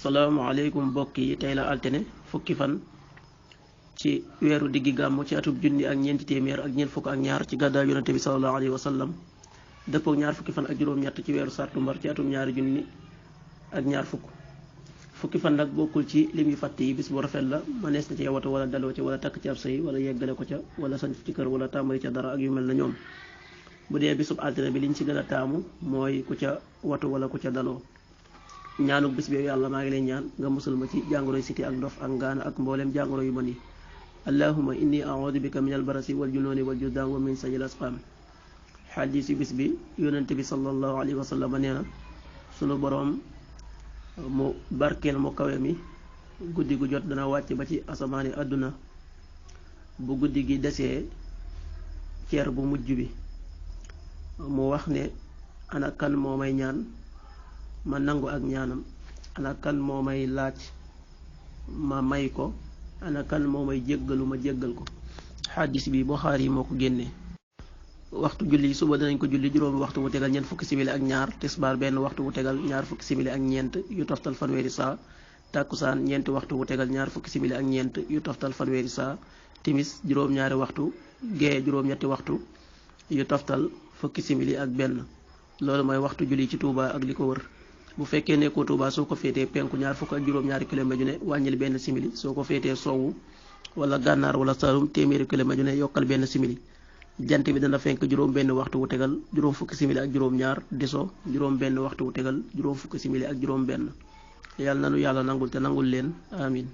asalaamaaleykum mbokk yi tey la altine fukki fan ci weeru diggi gàmmu ci atub junni ak ñeenti téeméer ak ñeent fukk ak ñaar ci gàddaay yonente bi sallallahu alayhi wa sallam dëppook ñaar fukki fan ak juróom-ñett ci weeru sartumbar ci atum ñaari junni ak ñaar fukki fan nag bokkul ci lim yu fàtt yi bis bu rafet la mënees na ci watu wala daloo ci wala takk ci ab sëy wala yeggale ko ca wala sanc ci kër wala tàmbali ca dara ak yu mel na ñoom bu dee bisub altine bi liñ ci gën a taamu mooy ku ca watu wala ku ca daloo ñaanuk bis bi yàlla maa ngi lay ñaan nga musul ma ci jàngoroy siti ak ndof ak ngaana ak mbooleem jàngoro yu bon yi allahumma inni a'udhu bika minal barasi wal jununi wal judan wa min sayil asqam xadis yi bis bi yonente bi sallallahu alayhi wa sallam nee na sunu boroom mu barkeel mu kawe mi guddi gu jot dana wàcc ba ci asamaani àdduna bu guddi gi desee ceer bu mujj bi mu wax ne ana kan moo may ñaan ma nangu ak ñaanam ana kan moo may laaj ma may ko ana kan moo may jéggalu ma jéggal ko xaddis bi Buxaari moo ko génnee waxtu julli suba danañ ko julli juróomi waxtu wu tegal ñeent fukki simili ak ñaar tisbaar benn waxtu wu tegal ñaar fukki simili ak ñeent yu toftal fanweeri saa tàkkusaan ñeenti waxtu wu tegal ñaar fukki simili ak ñeent yu toftal fanweeri saa timis juróom-ñaari waxtu gee juróom-ñetti waxtu yu toftal fukki simili ak benn loolu mooy waxtu julli ci Touba ak li ko wër bu fekkee nekkoo Touba soo ko féetee penku ñaar fukk ak juróom-ñaari kilomètre ju ne wàññil benn simili soo ko féetee sowwu wala gànnaar wala Saalum téeméeri kilomètre ju ne yokkal benn simili jant bi dana fenk juróom benn waxtu wu tegal juróom fukki simili ak juróom-ñaar di so juróom benn waxtu wu tegal juróom fukki simili ak juróom benn yàlla nanu yàlla nangul te nangul leen amin